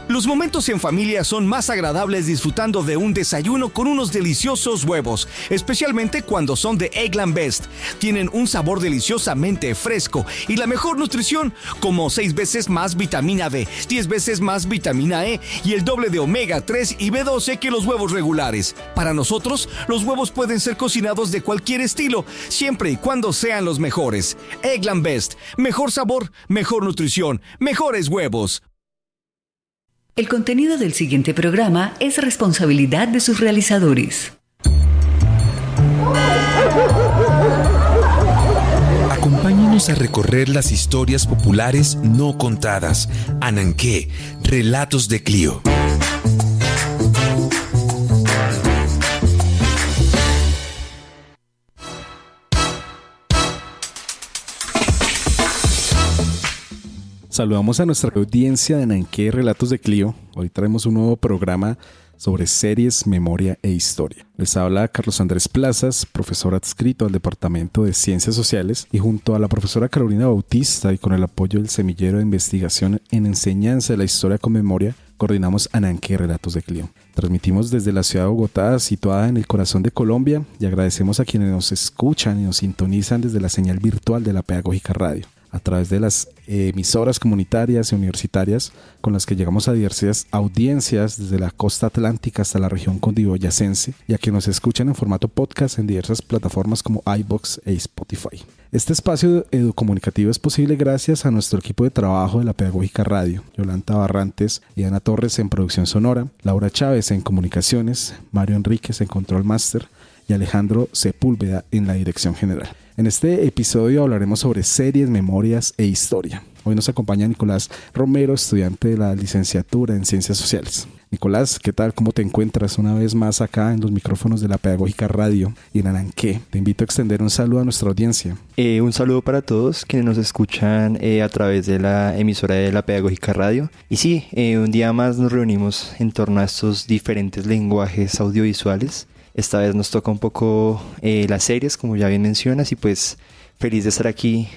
Los momentos en familia son más agradables disfrutando de un desayuno con unos deliciosos huevos, especialmente cuando son de Eggland Best. Tienen un sabor deliciosamente fresco y la mejor nutrición, como 6 veces más vitamina D, 10 veces más vitamina E y el doble de omega 3 y B12 que los huevos regulares. Para nosotros, los huevos pueden ser cocinados de cualquier estilo, siempre y cuando sean los mejores. Eggland Best, mejor sabor, mejor nutrición, mejores huevos. El contenido del siguiente programa es responsabilidad de sus realizadores. Acompáñenos a recorrer las historias populares no contadas. Ananqué, Relatos de Clio. Saludamos a nuestra audiencia de Ananqué Relatos de Clio. Hoy traemos un nuevo programa sobre series, memoria e historia. Les habla Carlos Andrés Plazas, profesor adscrito al Departamento de Ciencias Sociales, y junto a la profesora Carolina Bautista y con el apoyo del Semillero de Investigación en Enseñanza de la Historia con Memoria, coordinamos Ananqué Relatos de Clio. Transmitimos desde la ciudad de Bogotá, situada en el corazón de Colombia, y agradecemos a quienes nos escuchan y nos sintonizan desde la señal virtual de la Pedagógica Radio, a través de las emisoras comunitarias y universitarias con las que llegamos a diversas audiencias desde la costa atlántica hasta la región cundiboyacense, y a quienes nos escuchan en formato podcast en diversas plataformas como iVoox e Spotify. Este espacio educomunicativo es posible gracias a nuestro equipo de trabajo de la Pedagógica Radio: Yolanda Barrantes y Ana Torres en producción sonora, Laura Chávez en comunicaciones, Mario Enríquez en control máster y Alejandro Sepúlveda en la dirección general. En este episodio hablaremos sobre series, memorias e historia. Hoy nos acompaña Nicolás Romero, estudiante de la licenciatura en Ciencias Sociales. Nicolás, ¿qué tal? ¿Cómo te encuentras una vez más acá en los micrófonos de la Pedagógica Radio y en Ananqué? Te invito a extender un saludo a nuestra audiencia. Un saludo para todos quienes nos escuchan a través de la emisora de la Pedagógica Radio. Y sí, un día más nos reunimos en torno a estos diferentes lenguajes audiovisuales. Esta vez nos toca un poco las series, como ya bien mencionas, y pues feliz de estar aquí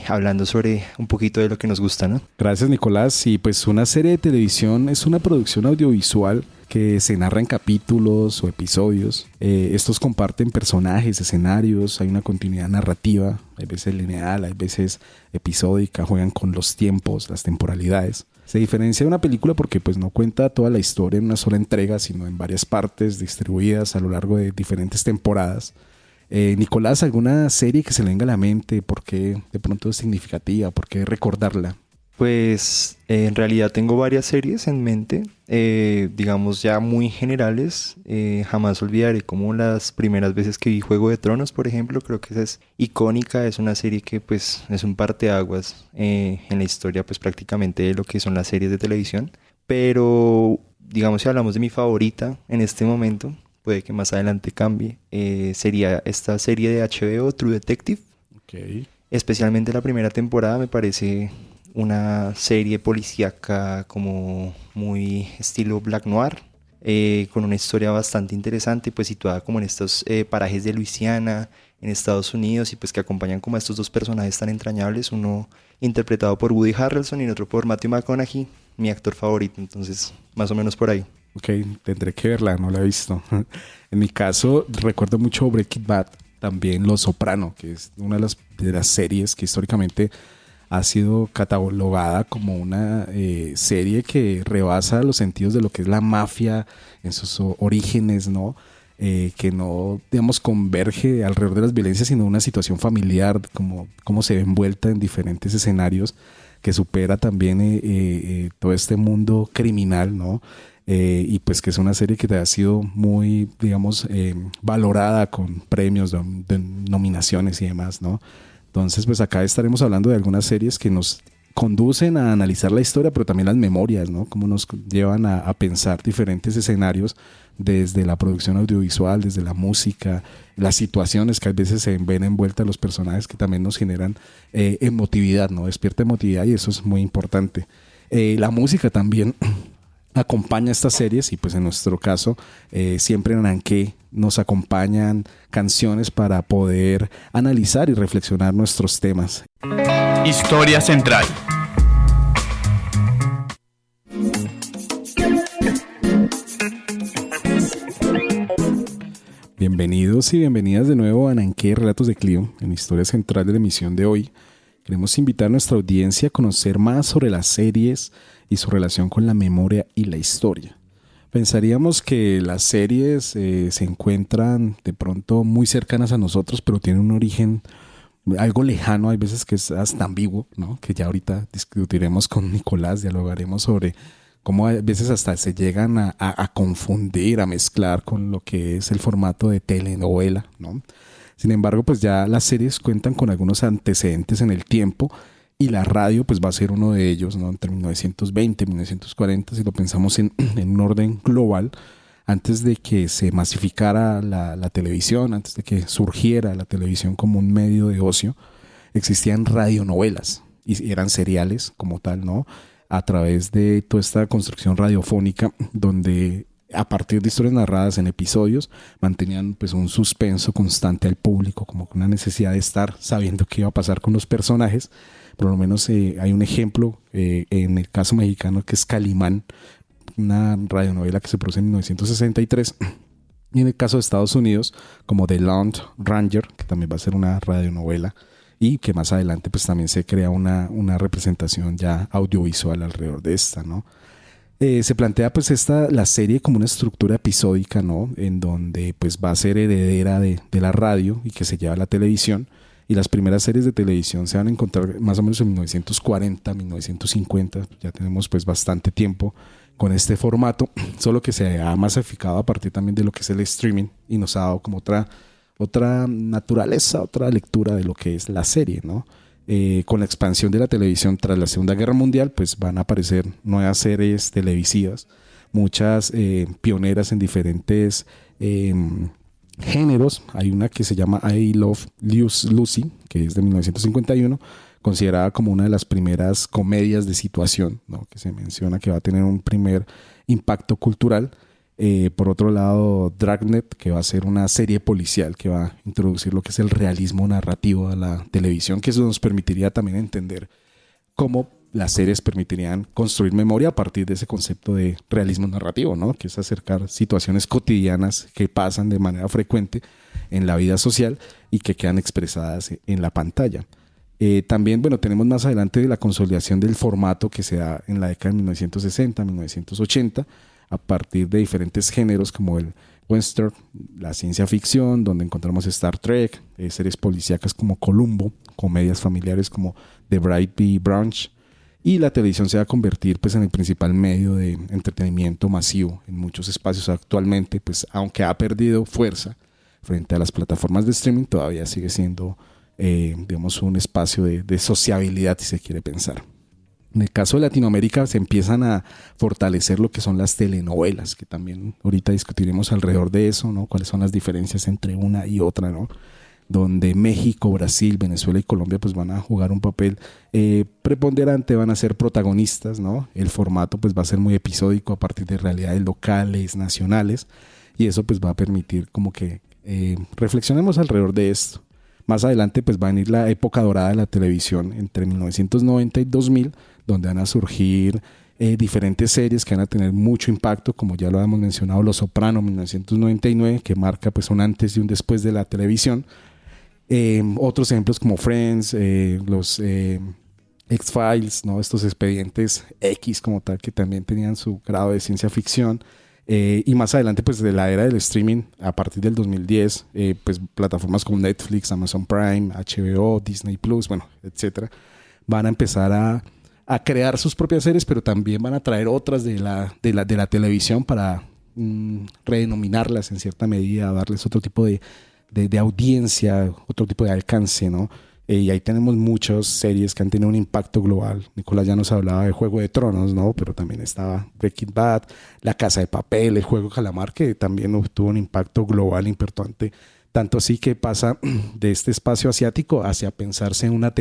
hablando sobre un poquito de lo que nos gusta, ¿no? Gracias, Nicolás. Y pues una serie de televisión es una producción audiovisual que se narra en capítulos o episodios. Estos comparten personajes, escenarios, hay una continuidad narrativa, hay veces lineal, hay veces episódica, juegan con los tiempos, las temporalidades. Se diferencia de una película porque pues no cuenta toda la historia en una sola entrega, sino en varias partes distribuidas a lo largo de diferentes temporadas. Nicolás, ¿alguna serie que se le venga a la mente? ¿Por qué de pronto es significativa? ¿Por qué recordarla? Pues en realidad tengo varias series en mente, digamos ya muy generales. Jamás olvidaré como las primeras veces que vi Juego de Tronos, por ejemplo. Creo que esa es icónica, es una serie que pues es un parteaguas en la historia pues prácticamente de lo que son las series de televisión. Pero digamos si hablamos de mi favorita en este momento, puede que más adelante cambie, sería esta serie de HBO, True Detective. Okay. Especialmente la primera temporada me parece una serie policíaca como muy estilo Black Noir, con una historia bastante interesante, pues situada como en estos parajes de Luisiana, en Estados Unidos, y pues que acompañan como a estos dos personajes tan entrañables, uno interpretado por Woody Harrelson y el otro por Matthew McConaughey, mi actor favorito. Entonces más o menos por ahí. Ok, tendré que verla, no la he visto. En mi caso recuerdo mucho Breaking Bad, también Los Soprano, que es una de las series que históricamente ha sido catalogada como una serie que rebasa los sentidos de lo que es la mafia en sus orígenes, ¿no? Que no, digamos, converge alrededor de las violencias, sino una situación familiar, como se ve envuelta en diferentes escenarios, que supera también todo este mundo criminal, ¿no? Y pues que es una serie que ha sido muy, digamos, valorada con premios, de nominaciones y demás, ¿no? Entonces, pues acá estaremos hablando de algunas series que nos conducen a analizar la historia, pero también las memorias, ¿no? Cómo nos llevan a pensar diferentes escenarios desde la producción audiovisual, desde la música, las situaciones que a veces se ven envueltas los personajes, que también nos generan emotividad, ¿no? Despierta emotividad, y eso es muy importante. La música también acompaña estas series, y pues en nuestro caso siempre en Ananqué nos acompañan canciones para poder analizar y reflexionar nuestros temas. Historia central. Bienvenidos y bienvenidas de nuevo a Nanqué Relatos de Clio, en la historia central de la emisión de hoy. Queremos invitar a nuestra audiencia a conocer más sobre las series y su relación con la memoria y la historia. Pensaríamos que las series se encuentran de pronto muy cercanas a nosotros, pero tienen un origen algo lejano, hay veces que es hasta ambiguo, ¿no? Que ya ahorita discutiremos con Nicolás, dialogaremos sobre cómo a veces hasta se llegan a confundir, a mezclar con lo que es el formato de telenovela, ¿no? Sin embargo, pues ya las series cuentan con algunos antecedentes en el tiempo y la radio pues va a ser uno de ellos, ¿no? Entre 1920 y 1940, si lo pensamos en un orden global, antes de que se masificara la televisión, antes de que surgiera la televisión como un medio de ocio, existían radionovelas y eran seriales como tal, ¿no? A través de toda esta construcción radiofónica donde a partir de historias narradas en episodios mantenían pues un suspenso constante al público, como una necesidad de estar sabiendo qué iba a pasar con los personajes. Por lo menos hay un ejemplo en el caso mexicano que es Calimán, una radionovela que se produce en 1963, y en el caso de Estados Unidos como The Lone Ranger, que también va a ser una radionovela y que más adelante pues también se crea una representación ya audiovisual alrededor de esta, ¿no? Se plantea pues la serie como una estructura episódica, ¿no? En donde pues va a ser heredera de la radio y que se lleva a la televisión. Y las primeras series de televisión se van a encontrar más o menos en 1940, 1950. Ya tenemos pues bastante tiempo con este formato, solo que se ha masificado a partir también de lo que es el streaming y nos ha dado como otra naturaleza, otra lectura de lo que es la serie, ¿no? Con la expansión de la televisión tras la Segunda Guerra Mundial, pues van a aparecer nuevas series televisivas, muchas pioneras en diferentes géneros. Hay una que se llama I Love Lucy, que es de 1951, considerada como una de las primeras comedias de situación, ¿no? Que se menciona que va a tener un primer impacto cultural. Por otro lado, Dragnet, que va a ser una serie policial que va a introducir lo que es el realismo narrativo a la televisión, que eso nos permitiría también entender cómo las series permitirían construir memoria a partir de ese concepto de realismo narrativo, ¿no? Que es acercar situaciones cotidianas que pasan de manera frecuente en la vida social y que quedan expresadas en la pantalla. También, bueno, tenemos más adelante la consolidación del formato que se da en la década de 1960, 1980, a partir de diferentes géneros como el western, la ciencia ficción, donde encontramos Star Trek, series policíacas como Columbo, comedias familiares como The Brady Bunch, y la televisión se va a convertir pues en el principal medio de entretenimiento masivo en muchos espacios actualmente, pues aunque ha perdido fuerza frente a las plataformas de streaming, todavía sigue siendo digamos un espacio de sociabilidad, si se quiere pensar. En el caso de Latinoamérica se empiezan a fortalecer lo que son las telenovelas, que también ahorita discutiremos alrededor de eso, ¿no? Cuáles son las diferencias entre una y otra, ¿no? Donde México, Brasil, Venezuela y Colombia pues van a jugar un papel preponderante, van a ser protagonistas, ¿no? El formato pues va a ser muy episódico a partir de realidades locales, nacionales, y eso pues va a permitir como que reflexionemos alrededor de esto. Más adelante pues va a venir la época dorada de la televisión entre 1990 y 2000, donde van a surgir diferentes series que van a tener mucho impacto, como ya lo hemos mencionado, Los Soprano, 1999, que marca pues un antes y un después de la televisión. Otros ejemplos como Friends, los X-Files, ¿no? Estos expedientes X como tal, que también tenían su grado de ciencia ficción. Y más adelante, pues de la era del streaming, a partir del 2010, pues plataformas como Netflix, Amazon Prime, HBO, Disney Plus, bueno, etcétera, van a empezar a crear sus propias series, pero también van a traer otras de la televisión para redenominarlas en cierta medida, darles otro tipo de audiencia, otro tipo de alcance, ¿no? Y ahí tenemos muchas series que han tenido un impacto global. Nicolás ya nos hablaba de Juego de Tronos, ¿no? Pero también estaba Breaking Bad, La Casa de Papel, El Juego de Calamar, que también tuvo un impacto global importante. Tanto así que pasa de este espacio asiático hacia pensarse en una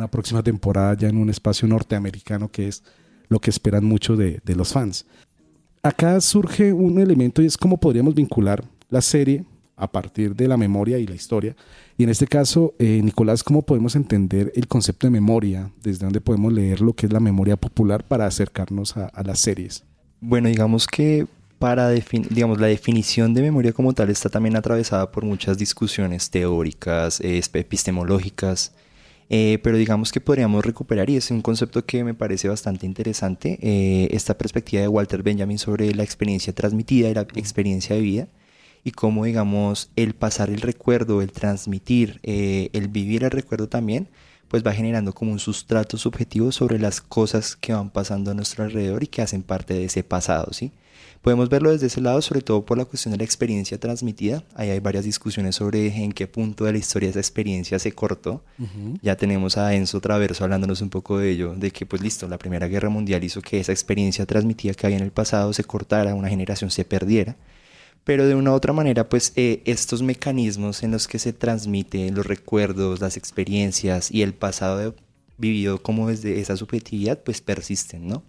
próxima temporada ya en un espacio norteamericano, que es lo que esperan mucho de los fans. Acá surge un elemento y es cómo podríamos vincular la serie a partir de la memoria y la historia. Y en este caso, Nicolás, ¿cómo podemos entender el concepto de memoria? ¿Desde dónde podemos leer lo que es la memoria popular para acercarnos a las series? Bueno, digamos que digamos, la definición de memoria como tal está también atravesada por muchas discusiones teóricas, epistemológicas, pero digamos que podríamos recuperar, y es un concepto que me parece bastante interesante, esta perspectiva de Walter Benjamin sobre la experiencia transmitida y la experiencia vivida, y cómo, digamos, el pasar el recuerdo, el transmitir, el vivir el recuerdo también, pues va generando como un sustrato subjetivo sobre las cosas que van pasando a nuestro alrededor y que hacen parte de ese pasado, ¿sí? Podemos verlo desde ese lado, sobre todo por la cuestión de la experiencia transmitida. Ahí hay varias discusiones sobre en qué punto de la historia esa experiencia se cortó. Ya tenemos a Enzo Traverso hablándonos un poco de ello, de que pues listo, la Primera Guerra Mundial hizo que esa experiencia transmitida que había en el pasado se cortara, una generación se perdiera. Pero de una u otra manera, pues estos mecanismos en los que se transmiten los recuerdos, las experiencias y el pasado vivido como desde esa subjetividad, pues persisten, ¿no?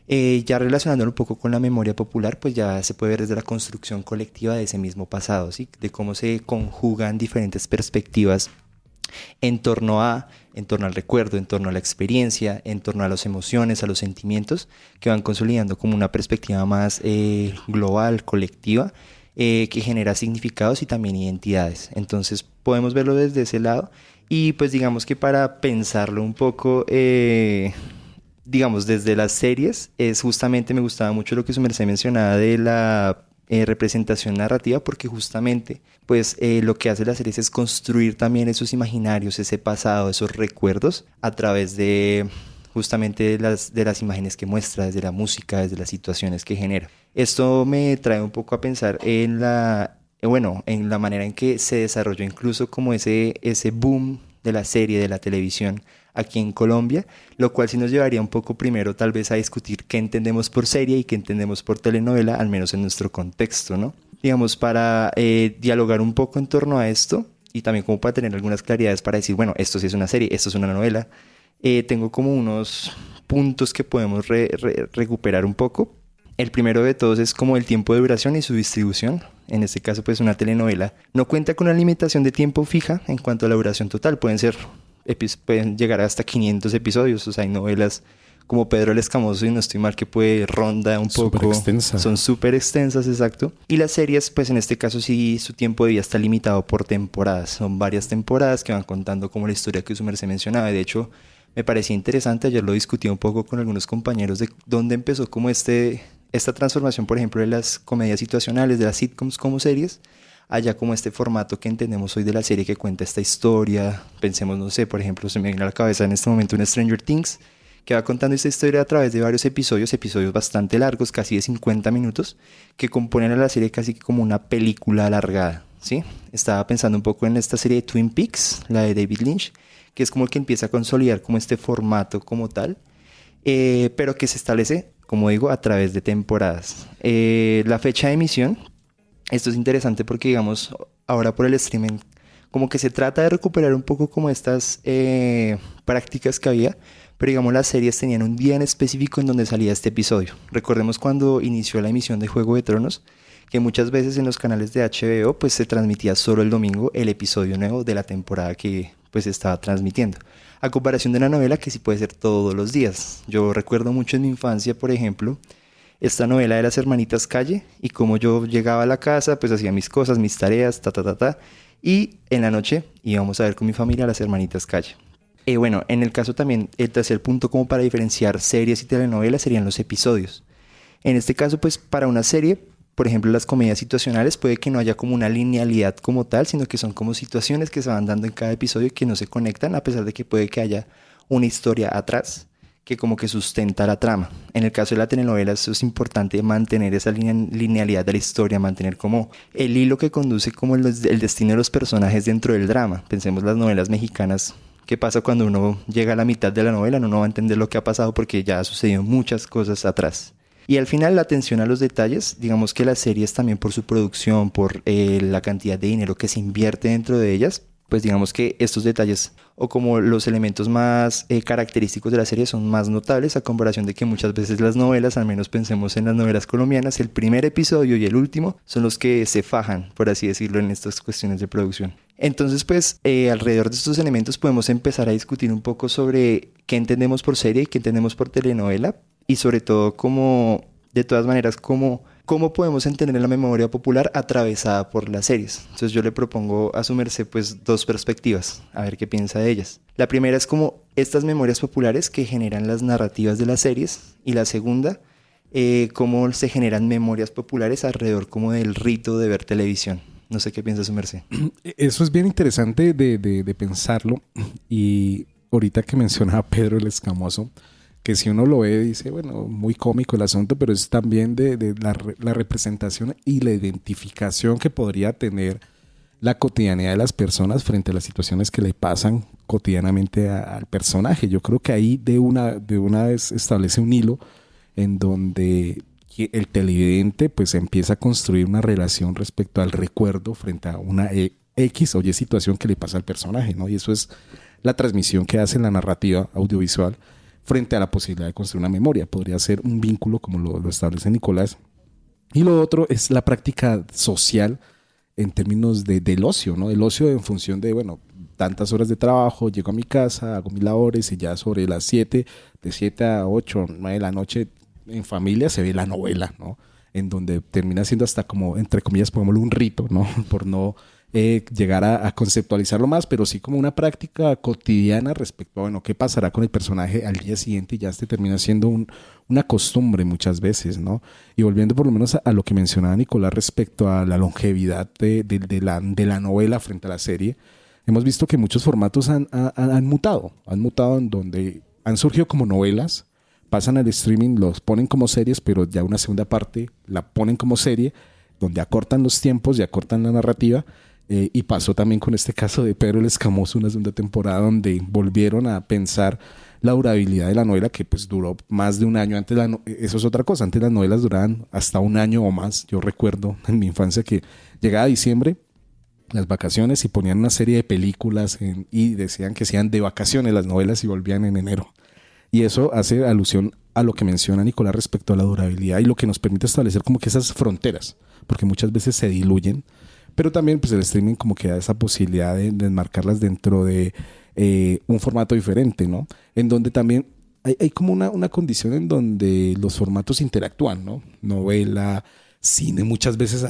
Ya relacionándolo un poco con la memoria popular, pues ya se puede ver desde la construcción colectiva de ese mismo pasado, ¿sí? De cómo se conjugan diferentes perspectivas en torno al recuerdo, en torno a la experiencia, en torno a las emociones, a los sentimientos, que van consolidando como una perspectiva más global, colectiva, que genera significados y también identidades. Entonces podemos verlo desde ese lado, y pues digamos que para pensarlo un poco, digamos desde las series, es justamente, me gustaba mucho lo que su merced mencionaba de la representación narrativa, porque justamente pues lo que hace la serie es construir también esos imaginarios, ese pasado, esos recuerdos a través de justamente de las imágenes que muestra, desde la música, desde las situaciones que genera. Esto me trae un poco a pensar en en la manera en que se desarrolló incluso como ese boom de la serie, de la televisión aquí en Colombia, lo cual sí nos llevaría un poco primero tal vez a discutir qué entendemos por serie y qué entendemos por telenovela, al menos en nuestro contexto, ¿no? Digamos, para dialogar un poco en torno a esto, y también como para tener algunas claridades para decir, bueno, esto sí es una serie, esto es una novela, tengo como unos puntos que podemos recuperar un poco. El primero de todos es como el tiempo de duración y su distribución. En este caso, pues una telenovela no cuenta con una limitación de tiempo fija en cuanto a la duración total. Pueden llegar hasta 500 episodios. O sea, hay novelas como Pedro el Escamoso, y no estoy mal, que ronda un poco. Súper extensa. Son súper extensas, exacto. Y las series, pues en este caso sí, su tiempo de vida está limitado por temporadas. Son varias temporadas que van contando como la historia que su merced mencionaba. De hecho, me parecía interesante, ayer lo discutí un poco con algunos compañeros de dónde empezó como esta transformación, por ejemplo, de las comedias situacionales, de las sitcoms como series, allá como este formato que entendemos hoy de la serie que cuenta esta historia. Pensemos, no sé, por ejemplo, se me viene a la cabeza en este momento un Stranger Things, que va contando esta historia a través de varios episodios bastante largos, casi de 50 minutos, que componen a la serie casi como una película alargada, ¿sí? Estaba pensando un poco en esta serie de Twin Peaks, la de David Lynch, que es como el que empieza a consolidar como este formato como tal, pero que se establece, como digo, a través de temporadas. La fecha de emisión, esto es interesante porque, digamos, ahora por el streaming, como que se trata de recuperar un poco como estas prácticas que había, pero digamos las series tenían un día en específico en donde salía este episodio. Recordemos cuando inició la emisión de Juego de Tronos, que muchas veces en los canales de HBO pues se transmitía solo el domingo el episodio nuevo de la temporada que pues estaba transmitiendo, a comparación de una novela que sí puede ser todos los días. Yo recuerdo mucho en mi infancia, por ejemplo, esta novela de las Hermanitas Calle, y como yo llegaba a la casa, pues hacía mis cosas, mis tareas, y en la noche íbamos a ver con mi familia las Hermanitas Calle. Bueno, en el caso también, el tercer punto como para diferenciar series y telenovelas serían los episodios. En este caso, pues para una serie, por ejemplo, las comedias situacionales, puede que no haya como una linealidad como tal, sino que son como situaciones que se van dando en cada episodio y que no se conectan, a pesar de que puede que haya una historia atrás que como que sustenta la trama. En el caso de la telenovela, eso es importante, mantener esa linealidad de la historia, mantener como el hilo que conduce como el destino de los personajes dentro del drama. Pensemos las novelas mexicanas. ¿Qué pasa cuando uno llega a la mitad de la novela? No va a entender lo que ha pasado porque ya ha sucedido muchas cosas atrás. Y al final la atención a los detalles, digamos que las series también por su producción, por la cantidad de dinero que se invierte dentro de ellas, pues digamos que estos detalles o como los elementos más característicos de la serie son más notables a comparación de que muchas veces las novelas, al menos pensemos en las novelas colombianas, el primer episodio y el último son los que se fajan, por así decirlo, en estas cuestiones de producción. Entonces, pues, alrededor de estos elementos podemos empezar a discutir un poco sobre qué entendemos por serie y qué entendemos por telenovela, y sobre todo como, de todas maneras, como ¿Cómo podemos entender la memoria popular atravesada por las series? Entonces yo le propongo a su merced pues 2 perspectivas, a ver qué piensa de ellas. La primera es como estas memorias populares que generan las narrativas de las series, y la segunda, cómo se generan memorias populares alrededor como del rito de ver televisión. No sé qué piensa su merced. Eso es bien interesante de pensarlo. Y ahorita que mencionaba Pedro el Escamoso, que si uno lo ve dice, bueno, muy cómico el asunto, pero es también de la representación y la identificación que podría tener la cotidianidad de las personas frente a las situaciones que le pasan cotidianamente al personaje. Yo creo que ahí de una vez establece un hilo en donde el televidente pues empieza a construir una relación respecto al recuerdo frente a una X o Y situación que le pasa al personaje, ¿no? Y eso es la transmisión que hace la narrativa audiovisual frente a la posibilidad de construir una memoria. Podría ser un vínculo como lo establece Nicolás. Y lo otro es la práctica social en términos del ocio, ¿no? El ocio en función de, bueno, tantas horas de trabajo, llego a mi casa, hago mis labores y ya sobre las 7, de 7 a 8, 9 de la noche, en familia se ve la novela, ¿no? En donde termina siendo hasta como, entre comillas, pongámoslo un rito, ¿no? Por no llegar a conceptualizarlo más, pero sí como una práctica cotidiana respecto a, bueno, qué pasará con el personaje al día siguiente, y ya termina siendo una costumbre muchas veces, ¿no? Y volviendo por lo menos a lo que mencionaba Nicolás respecto a la longevidad de la novela frente a la serie, hemos visto que muchos formatos han mutado en donde han surgido como novelas, pasan al streaming, los ponen como series, pero ya una segunda parte la ponen como serie, donde acortan los tiempos y acortan la narrativa. Y pasó también con este caso de Pedro el Escamoso, una segunda temporada donde volvieron a pensar la durabilidad de la novela, que pues duró más de un año. Antes eso es otra cosa, antes las novelas duraban hasta un año o más. Yo recuerdo en mi infancia que llegaba diciembre, las vacaciones, y ponían una serie de películas y decían que sean de vacaciones las novelas y volvían en enero. Y eso hace alusión a lo que menciona Nicolás respecto a la durabilidad y lo que nos permite establecer como que esas fronteras, porque muchas veces se diluyen. Pero también pues el streaming como que da esa posibilidad de enmarcarlas dentro de un formato diferente, ¿no? En donde también hay como una condición en donde los formatos interactúan, ¿no? Novela, cine, muchas veces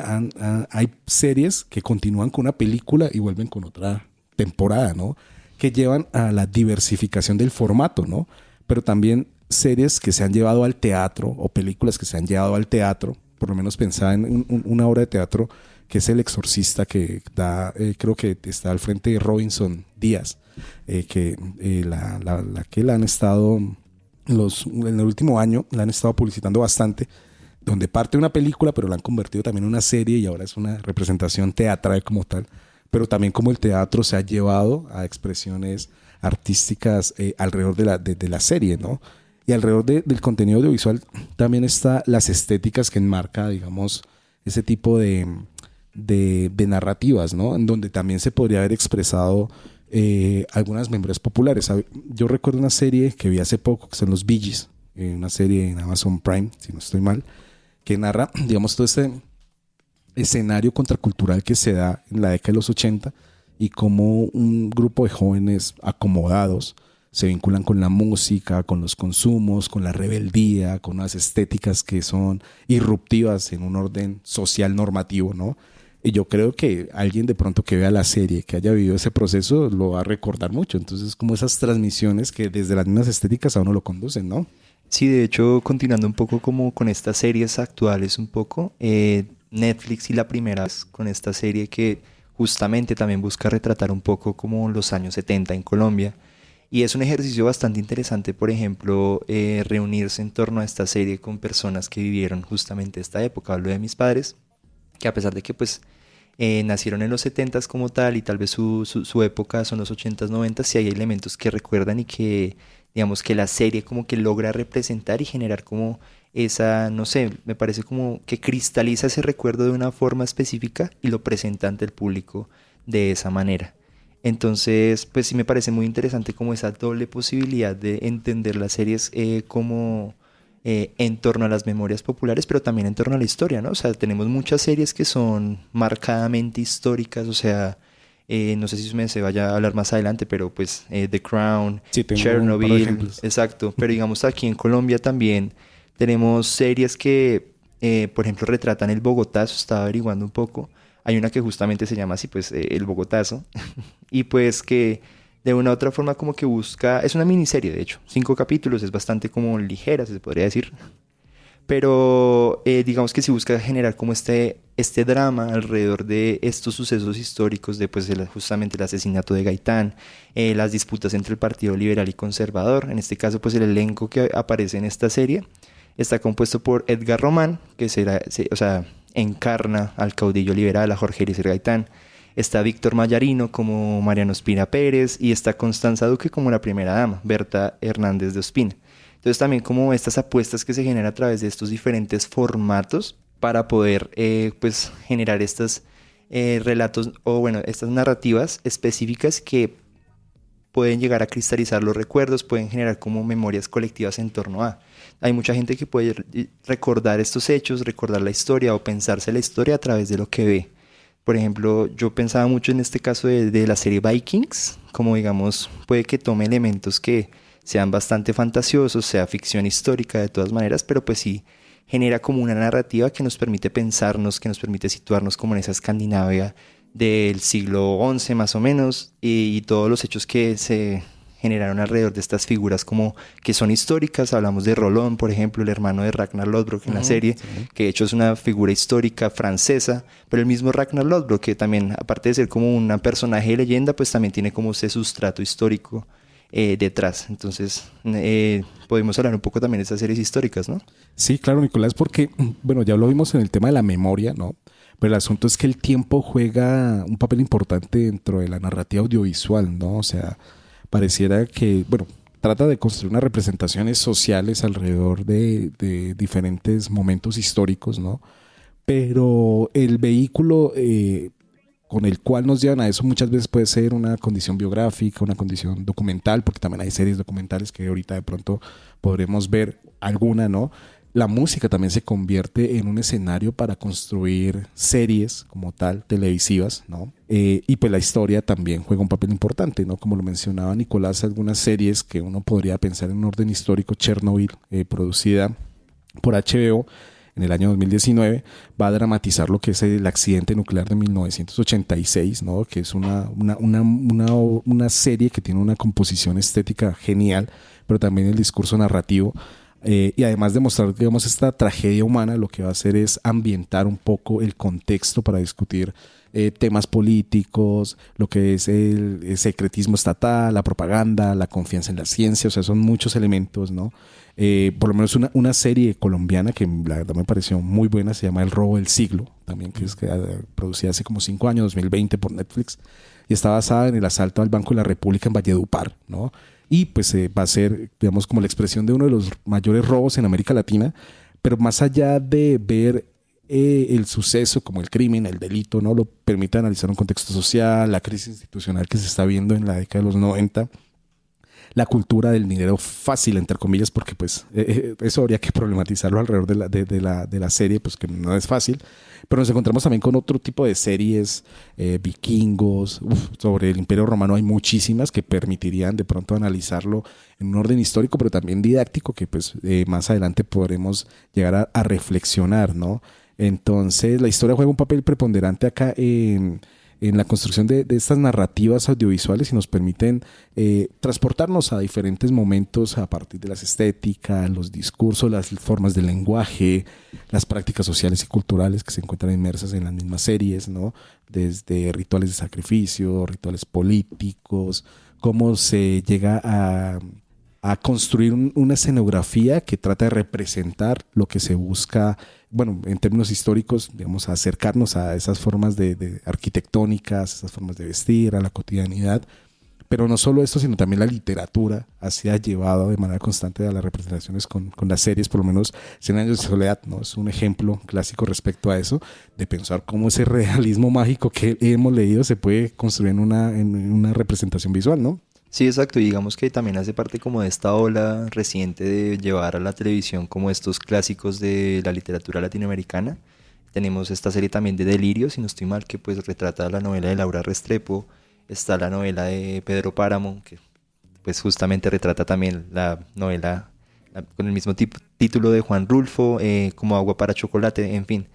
hay series que continúan con una película y vuelven con otra temporada, ¿no? Que llevan a la diversificación del formato, ¿no? Pero también series que se han llevado al teatro o películas que se han llevado al teatro. Por lo menos pensaba en una obra de teatro que es El Exorcista, que creo que está al frente de Robinson Díaz, que la han estado en el último año la han estado publicitando bastante, donde parte de una película, pero la han convertido también en una serie y ahora es una representación teatral como tal, pero también como el teatro se ha llevado a expresiones artísticas alrededor de la serie, ¿no? Y alrededor del contenido audiovisual también está las estéticas que enmarca, digamos, ese tipo de narrativas, ¿no? En donde también se podría haber expresado algunas memorias populares. Yo recuerdo una serie que vi hace poco, que son Los Bee Gees, una serie en Amazon Prime, si no estoy mal, que narra, digamos, todo este escenario contracultural que se da en la década de los 80 y cómo un grupo de jóvenes acomodados se vinculan con la música, con los consumos, con la rebeldía, con unas estéticas que son irruptivas en un orden social normativo, ¿no? Y yo creo que alguien de pronto que vea la serie, que haya vivido ese proceso, lo va a recordar mucho. Entonces, como esas transmisiones que desde las mismas estéticas a uno lo conducen, ¿no? Sí, de hecho, continuando un poco como con estas series actuales un poco, Netflix y la primera vez con esta serie que justamente también busca retratar un poco como los años 70 en Colombia. Y es un ejercicio bastante interesante, por ejemplo, reunirse en torno a esta serie con personas que vivieron justamente esta época. Hablo de mis padres, que a pesar de que pues nacieron en los 70s como tal y tal vez su época son los 80s, 90s, sí hay elementos que recuerdan y que digamos que la serie como que logra representar y generar como esa, no sé, me parece como que cristaliza ese recuerdo de una forma específica y lo presenta ante el público de esa manera. Entonces, pues sí me parece muy interesante como esa doble posibilidad de entender las series como en torno a las memorias populares, pero también en torno a la historia, ¿no? O sea, tenemos muchas series que son marcadamente históricas, o sea, no sé si se vaya a hablar más adelante, pero pues The Crown, sí, Chernobyl, exacto, pero digamos aquí en Colombia también tenemos series que por ejemplo, retratan el Bogotazo, estaba averiguando un poco. Hay una que justamente se llama así, pues, el Bogotazo. Y pues que de una u otra forma como que busca... Es una miniserie, de hecho. 5 capítulos, es bastante como ligera, se podría decir. Pero digamos que sí busca generar como este drama alrededor de estos sucesos históricos de pues justamente el asesinato de Gaitán, las disputas entre el Partido Liberal y Conservador. En este caso, pues el elenco que aparece en esta serie está compuesto por Edgar Román, que encarna al caudillo liberal, a Jorge Eliezer Gaitán. Está Víctor Mayarino como Mariano Ospina Pérez y está Constanza Duque como la primera dama, Berta Hernández de Ospina. Entonces también como estas apuestas que se generan a través de estos diferentes formatos para poder pues generar estos relatos o bueno, estas narrativas específicas que pueden llegar a cristalizar los recuerdos, pueden generar como memorias colectivas en torno a. Hay mucha gente que puede recordar estos hechos, recordar la historia o pensarse la historia a través de lo que ve. Por ejemplo, yo pensaba mucho en este caso de la serie Vikings, como digamos, puede que tome elementos que sean bastante fantasiosos, sea ficción histórica de todas maneras, pero pues sí genera como una narrativa que nos permite pensarnos, que nos permite situarnos como en esa Escandinavia del siglo XI más o menos y todos los hechos que se generaron alrededor de estas figuras como que son históricas. Hablamos de Rolón, por ejemplo, el hermano de Ragnar Lodbrok en la serie, sí, que de hecho es una figura histórica francesa, pero el mismo Ragnar Lodbrok, que también aparte de ser como un personaje de leyenda, pues también tiene como ese sustrato histórico detrás. Entonces podemos hablar un poco también de estas series históricas, ¿no? Sí, claro, Nicolás, porque bueno, ya lo vimos en el tema de la memoria, ¿no? Pero el asunto es que el tiempo juega un papel importante dentro de la narrativa audiovisual, ¿no? O sea, pareciera que, bueno, trata de construir unas representaciones sociales alrededor de diferentes momentos históricos, ¿no? Pero el vehículo con el cual nos llevan a eso muchas veces puede ser una condición biográfica, una condición documental, porque también hay series documentales que ahorita de pronto podremos ver alguna, ¿no? La música también se convierte en un escenario para construir series como tal, televisivas, ¿no? Y pues la historia también juega un papel importante, ¿no? Como lo mencionaba Nicolás, algunas series que uno podría pensar en un orden histórico, Chernobyl, producida por HBO en el año 2019, va a dramatizar lo que es el accidente nuclear de 1986, ¿no? Que es una serie que tiene una composición estética genial, pero también el discurso narrativo. Y además de mostrar, digamos, esta tragedia humana, lo que va a hacer es ambientar un poco el contexto para discutir temas políticos, lo que es el secretismo estatal, la propaganda, la confianza en la ciencia. O sea, son muchos elementos, ¿no? Por lo menos una serie colombiana que la verdad me pareció muy buena, se llama El Robo del Siglo, también que es producida hace como 5 años, 2020 por Netflix, y está basada en el asalto al Banco de la República en Valledupar, ¿no? Y pues va a ser, digamos, como la expresión de uno de los mayores robos en América Latina, pero más allá de ver el suceso como el crimen, el delito, ¿no? Lo permite analizar un contexto social, la crisis institucional que se está viendo en la década de los 90, la cultura del dinero fácil, entre comillas, porque pues eso habría que problematizarlo alrededor de la serie, pues que no es fácil. Pero nos encontramos también con otro tipo de series, vikingos, sobre el Imperio Romano hay muchísimas que permitirían de pronto analizarlo en un orden histórico, pero también didáctico, que pues más adelante podremos llegar a reflexionar, ¿no? Entonces la historia juega un papel preponderante acá en la construcción de estas narrativas audiovisuales y nos permiten transportarnos a diferentes momentos a partir de las estéticas, los discursos, las formas del lenguaje, las prácticas sociales y culturales que se encuentran inmersas en las mismas series, ¿no? Desde rituales de sacrificio, rituales políticos, cómo se llega a construir una escenografía que trata de representar lo que se busca, bueno, en términos históricos, digamos, acercarnos a esas formas de arquitectónicas, esas formas de vestir, a la cotidianidad. Pero no solo esto, sino también la literatura se ha llevado de manera constante a las representaciones con las series, por lo menos Cien años de soledad, ¿no? Es un ejemplo clásico respecto a eso, de pensar cómo ese realismo mágico que hemos leído se puede construir en una representación visual, ¿no? Sí, exacto, y digamos que también hace parte como de esta ola reciente de llevar a la televisión como estos clásicos de la literatura latinoamericana. Tenemos esta serie también de Delirio, si no estoy mal, que pues retrata la novela de Laura Restrepo. Está la novela de Pedro Páramo, que pues justamente retrata también la novela con el mismo título de Juan Rulfo, como Agua para Chocolate, en fin.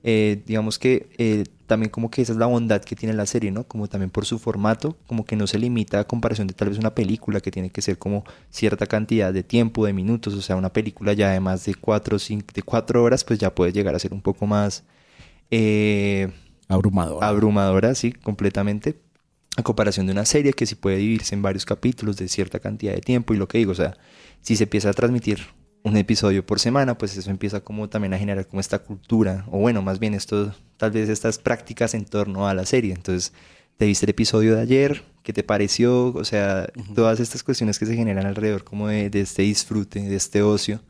Digamos que también como que esa es la bondad que tiene la serie, ¿no? Como también por su formato, como que no se limita a comparación de tal vez una película que tiene que ser como cierta cantidad de tiempo, de minutos, o sea, una película ya de más de 4 horas, pues ya puede llegar a ser un poco más abrumadora, sí, completamente, a comparación de una serie que sí puede dividirse en varios capítulos de cierta cantidad de tiempo. Y lo que digo, o sea, si se empieza a transmitir un episodio por semana, pues eso empieza como también a generar como esta cultura, o bueno, más bien esto, tal vez estas prácticas en torno a la serie. Entonces, te viste el episodio de ayer, ¿qué te pareció? O sea, todas estas cuestiones que se generan alrededor como de este disfrute, de este ocio,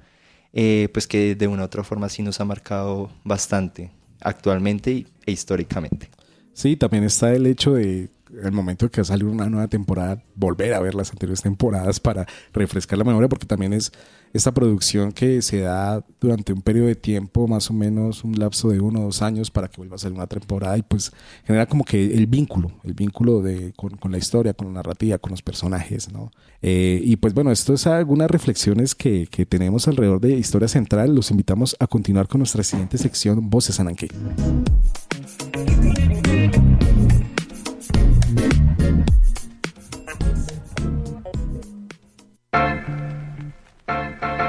pues que de una u otra forma sí nos ha marcado bastante actualmente e históricamente. Sí, también está el hecho de, el momento que sale una nueva temporada, volver a ver las anteriores temporadas para refrescar la memoria, porque también es esta producción que se da durante un periodo de tiempo, más o menos un lapso de 1 o 2 años, para que vuelva a salir una temporada, y pues genera como que el vínculo con la historia, con la narrativa, con los personajes, ¿no? Y pues bueno, esto es algunas reflexiones que tenemos alrededor de Historia Central. Los invitamos a continuar con nuestra siguiente sección, Voces Ananqué.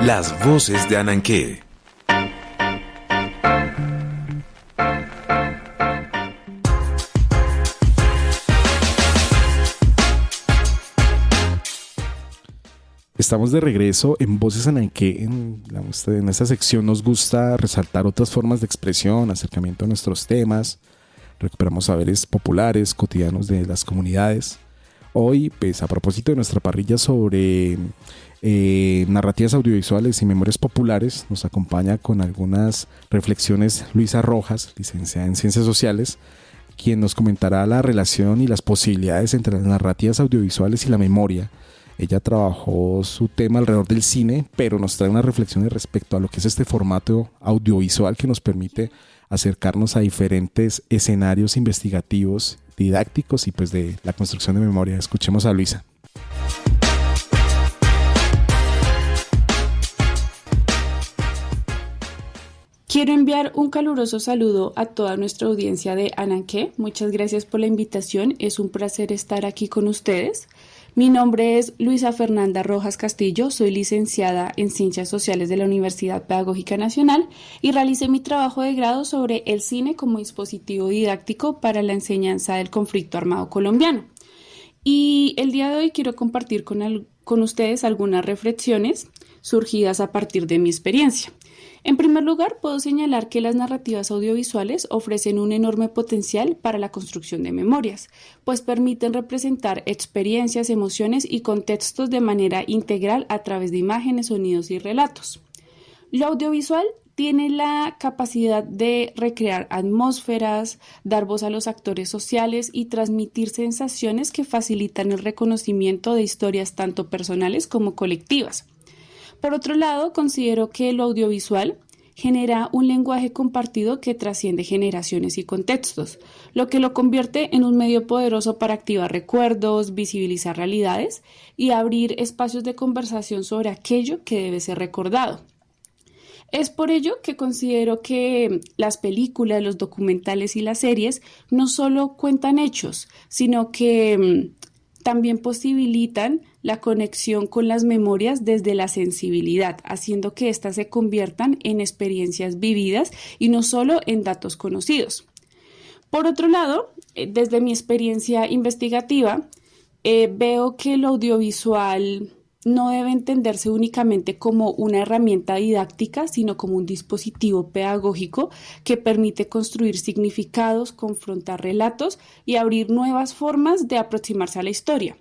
Las voces de Ananqué. Estamos de regreso en Voces Ananqué. En esta sección nos gusta resaltar otras formas de expresión, acercamiento a nuestros temas. Recuperamos saberes populares, cotidianos de las comunidades. Hoy, pues a propósito de nuestra parrilla sobre narrativas audiovisuales y memorias populares, nos acompaña con algunas reflexiones Luisa Rojas, licenciada en Ciencias Sociales, quien nos comentará la relación y las posibilidades entre las narrativas audiovisuales y la memoria. Ella trabajó su tema alrededor del cine, pero nos trae unas reflexiones respecto a lo que es este formato audiovisual que nos permite acercarnos a diferentes escenarios investigativos, didácticos y pues de la construcción de memoria. Escuchemos a Luisa. Quiero enviar un caluroso saludo a toda nuestra audiencia de Ananqué. Muchas gracias por la invitación. Es un placer estar aquí con ustedes. Mi nombre es Luisa Fernanda Rojas Castillo. Soy licenciada en Ciencias Sociales de la Universidad Pedagógica Nacional y realicé mi trabajo de grado sobre el cine como dispositivo didáctico para la enseñanza del conflicto armado colombiano. Y el día de hoy quiero compartir con ustedes algunas reflexiones surgidas a partir de mi experiencia. En primer lugar, puedo señalar que las narrativas audiovisuales ofrecen un enorme potencial para la construcción de memorias, pues permiten representar experiencias, emociones y contextos de manera integral a través de imágenes, sonidos y relatos. Lo audiovisual tiene la capacidad de recrear atmósferas, dar voz a los actores sociales y transmitir sensaciones que facilitan el reconocimiento de historias tanto personales como colectivas. Por otro lado, considero que lo audiovisual genera un lenguaje compartido que trasciende generaciones y contextos, lo que lo convierte en un medio poderoso para activar recuerdos, visibilizar realidades y abrir espacios de conversación sobre aquello que debe ser recordado. Es por ello que considero que las películas, los documentales y las series no solo cuentan hechos, sino que también posibilitan la conexión con las memorias desde la sensibilidad, haciendo que éstas se conviertan en experiencias vividas y no solo en datos conocidos. Por otro lado, desde mi experiencia investigativa, veo que el audiovisual no debe entenderse únicamente como una herramienta didáctica, sino como un dispositivo pedagógico que permite construir significados, confrontar relatos y abrir nuevas formas de aproximarse a la historia.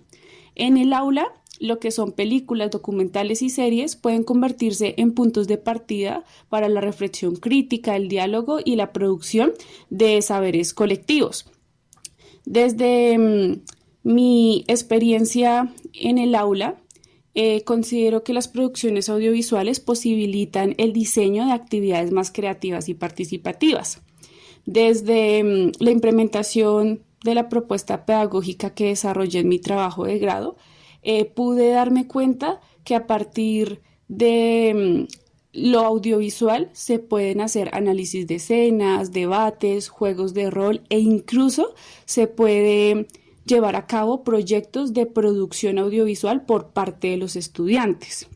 En el aula, lo que son películas, documentales y series pueden convertirse en puntos de partida para la reflexión crítica, el diálogo y la producción de saberes colectivos. Desde mi experiencia en el aula, considero que las producciones audiovisuales posibilitan el diseño de actividades más creativas y participativas. Desde la implementación de la propuesta pedagógica que desarrollé en mi trabajo de grado, pude darme cuenta que a partir de lo audiovisual se pueden hacer análisis de escenas, debates, juegos de rol e incluso se puede llevar a cabo proyectos de producción audiovisual por parte de los estudiantes.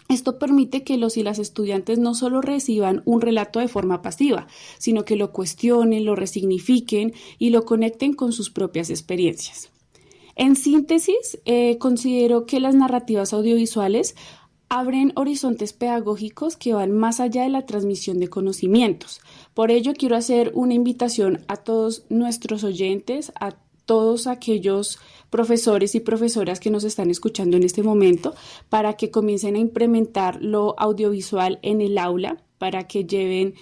Esto permite que los y las estudiantes no solo reciban un relato de forma pasiva, sino que lo cuestionen, lo resignifiquen y lo conecten con sus propias experiencias. En síntesis, considero que las narrativas audiovisuales abren horizontes pedagógicos que van más allá de la transmisión de conocimientos. Por ello, quiero hacer una invitación a todos nuestros oyentes, a todos aquellos profesores y profesoras que nos están escuchando en este momento, para que comiencen a implementar lo audiovisual en el aula, para que lleven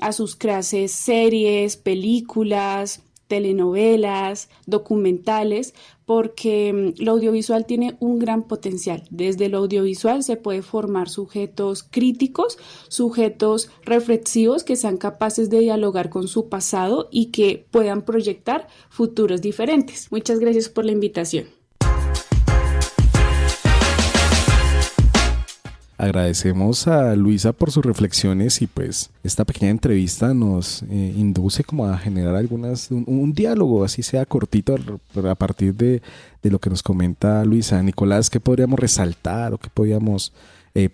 a sus clases series, películas, telenovelas, documentales, porque lo audiovisual tiene un gran potencial. Desde lo audiovisual se puede formar sujetos críticos, sujetos reflexivos que sean capaces de dialogar con su pasado y que puedan proyectar futuros diferentes. Muchas gracias por la invitación. Agradecemos a Luisa por sus reflexiones y pues esta pequeña entrevista nos induce como a generar un diálogo, así sea cortito, a partir de lo que nos comenta Luisa. Nicolás, ¿qué podríamos resaltar o qué podríamos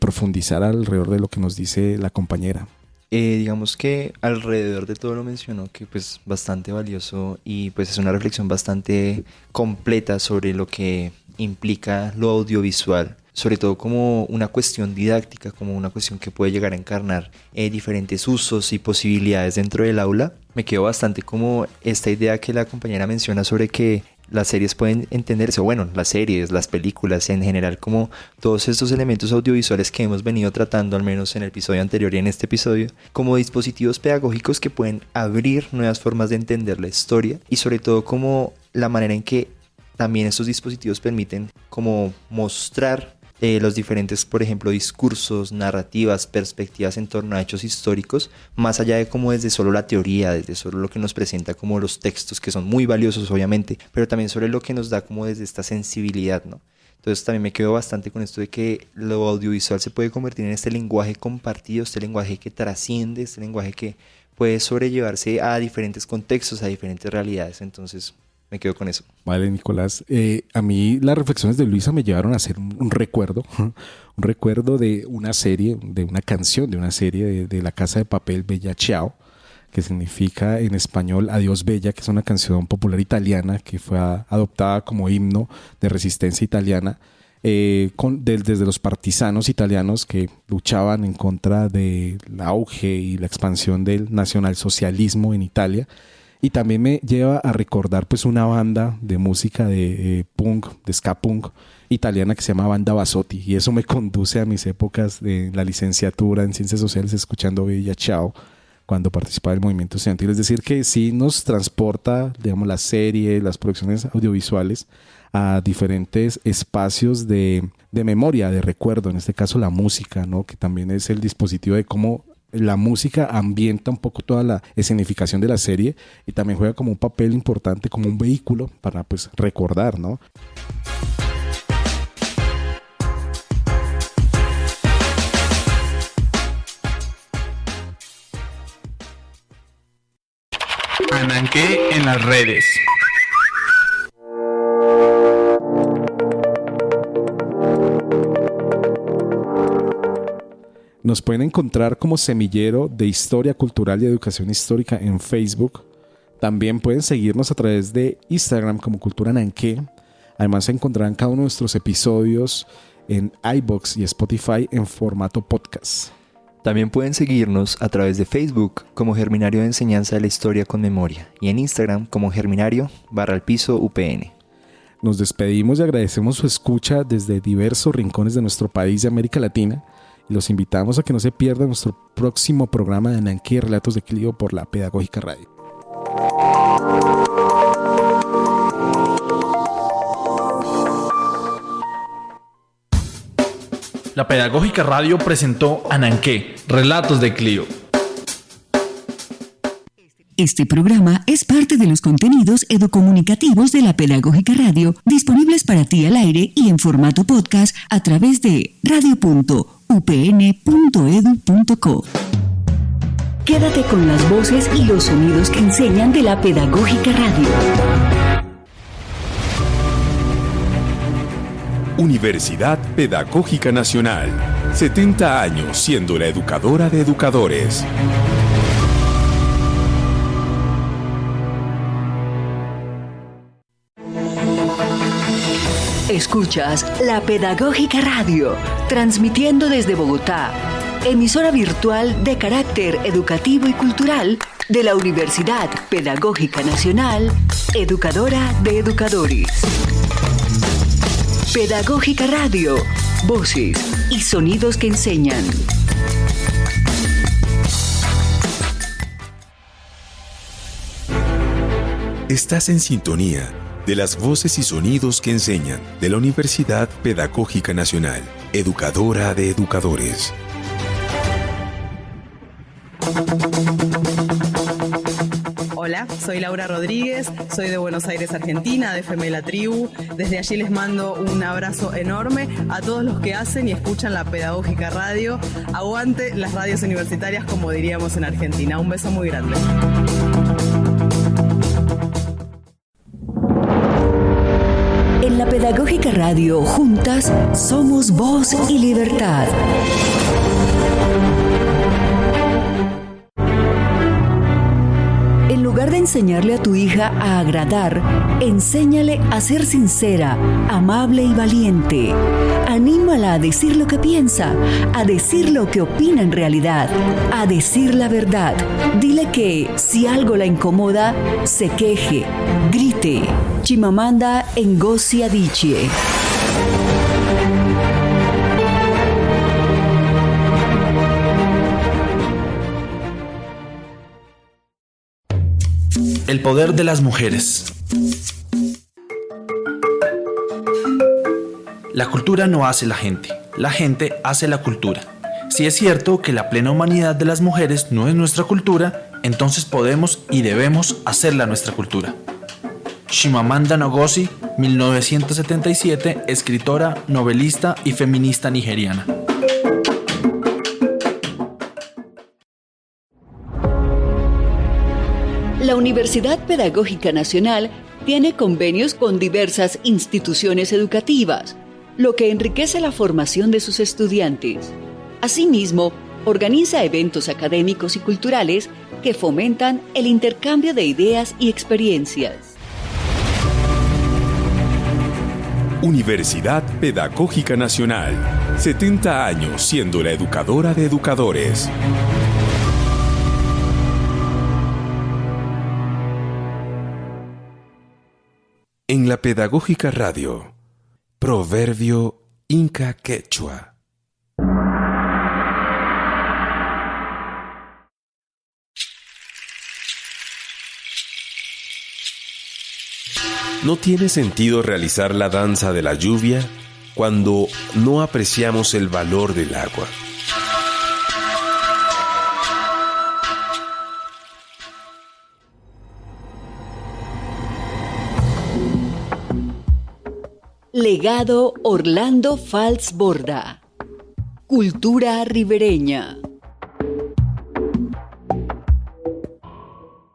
profundizar alrededor de lo que nos dice la compañera? Digamos que alrededor de todo lo mencionó, que pues bastante valioso y pues es una reflexión bastante completa sobre lo que implica lo audiovisual, sobre todo como una cuestión didáctica, como una cuestión que puede llegar a encarnar diferentes usos y posibilidades dentro del aula. Me quedó bastante como esta idea que la compañera menciona sobre que las series pueden entenderse, bueno, las series, las películas en general, como todos estos elementos audiovisuales que hemos venido tratando, al menos en el episodio anterior y en este episodio, como dispositivos pedagógicos que pueden abrir nuevas formas de entender la historia y sobre todo como la manera en que también estos dispositivos permiten como mostrar los diferentes, por ejemplo, discursos, narrativas, perspectivas en torno a hechos históricos, más allá de como desde solo la teoría, desde solo lo que nos presenta como los textos, que son muy valiosos obviamente, pero también sobre lo que nos da como desde esta sensibilidad, ¿no? Entonces también me quedo bastante con esto de que lo audiovisual se puede convertir en este lenguaje compartido, este lenguaje que trasciende, este lenguaje que puede sobrellevarse a diferentes contextos, a diferentes realidades. Entonces me quedo con eso. Vale, Nicolás. A mí las reflexiones de Luisa me llevaron a hacer un recuerdo de una serie, de una canción, de una serie de La Casa de Papel, Bella Ciao, que significa en español Adiós Bella, que es una canción popular italiana que fue adoptada como himno de resistencia italiana desde los partisanos italianos que luchaban en contra del auge y la expansión del nacionalsocialismo en Italia. Y también me lleva a recordar pues una banda de música de punk, de ska punk italiana que se llama Banda Basotti, y eso me conduce a mis épocas de la licenciatura en Ciencias Sociales escuchando Bella Ciao cuando participaba del movimiento estudiantil. Es decir, que sí nos transporta, digamos, la serie, las producciones audiovisuales a diferentes espacios de memoria, de recuerdo, en este caso la música, ¿no? Que también es el dispositivo de cómo la música ambienta un poco toda la escenificación de la serie y también juega como un papel importante, como un vehículo para pues recordar, ¿no? Ananqué en las redes. Nos pueden encontrar como Semillero de Historia Cultural y Educación Histórica en Facebook. También pueden seguirnos a través de Instagram como Cultura Ananqué. Además encontrarán cada uno de nuestros episodios en iVoox y Spotify en formato podcast. También pueden seguirnos a través de Facebook como Germinario de Enseñanza de la Historia con Memoria y en Instagram como Germinario_UPN. Nos despedimos y agradecemos su escucha desde diversos rincones de nuestro país y América Latina. Y los invitamos a que no se pierdan nuestro próximo programa de Ananqué Relatos de Clio por la Pedagógica Radio. La Pedagógica Radio presentó Ananqué Relatos de Clio. Este programa es parte de los contenidos educomunicativos de la Pedagógica Radio, disponibles para ti al aire y en formato podcast a través de radio.ucr.edu.co. upn.edu.co. Quédate con las voces y los sonidos que enseñan de la Pedagógica Radio. Universidad Pedagógica Nacional. 70 años siendo la educadora de educadores. Escuchas la Pedagógica Radio, transmitiendo desde Bogotá, emisora virtual de carácter educativo y cultural de la Universidad Pedagógica Nacional, educadora de educadores. Pedagógica Radio, voces y sonidos que enseñan. Estás en sintonía de las voces y sonidos que enseñan de la Universidad Pedagógica Nacional, educadora de educadores. Hola, soy Laura Rodríguez, soy de Buenos Aires, Argentina, de FM La Tribu. Desde allí les mando un abrazo enorme a todos los que hacen y escuchan la Pedagógica Radio. Aguante las radios universitarias, como diríamos en Argentina. Un beso muy grande. En la Pedagógica Radio, juntas, somos voz y libertad. En lugar de enseñarle a tu hija a agradar, enséñale a ser sincera, amable y valiente. Anímala a decir lo que piensa, a decir lo que opina en realidad, a decir la verdad. Dile que, si algo la incomoda, se queje, grite. Chimamanda Ngozi Adichie. El poder de las mujeres. La cultura no hace la gente hace la cultura. Si es cierto que la plena humanidad de las mujeres no es nuestra cultura, entonces podemos y debemos hacerla nuestra cultura. Chimamanda Ngozi, 1977, escritora, novelista y feminista nigeriana. La Universidad Pedagógica Nacional tiene convenios con diversas instituciones educativas, lo que enriquece la formación de sus estudiantes. Asimismo, organiza eventos académicos y culturales que fomentan el intercambio de ideas y experiencias. Universidad Pedagógica Nacional. 70 años siendo la educadora de educadores. En la Pedagógica Radio, Proverbio Inca Quechua. No tiene sentido realizar la danza de la lluvia cuando no apreciamos el valor del agua. Legado Orlando Fals Borda. Cultura ribereña.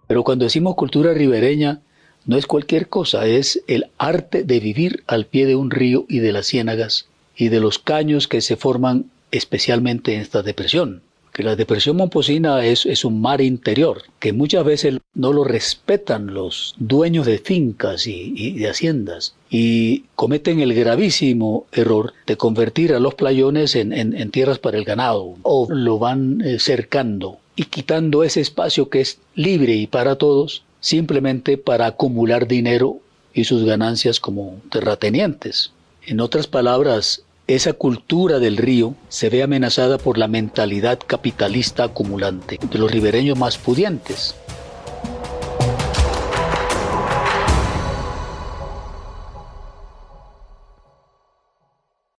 Pero cuando decimos cultura ribereña, no es cualquier cosa, es el arte de vivir al pie de un río y de las ciénagas y de los caños que se forman especialmente en esta depresión. Que la depresión momposina es un mar interior, que muchas veces no lo respetan los dueños de fincas y de haciendas, y cometen el gravísimo error de convertir a los playones en tierras para el ganado, o lo van cercando y quitando ese espacio que es libre y para todos, simplemente para acumular dinero y sus ganancias como terratenientes. En otras palabras, esa cultura del río se ve amenazada por la mentalidad capitalista acumulante de los ribereños más pudientes.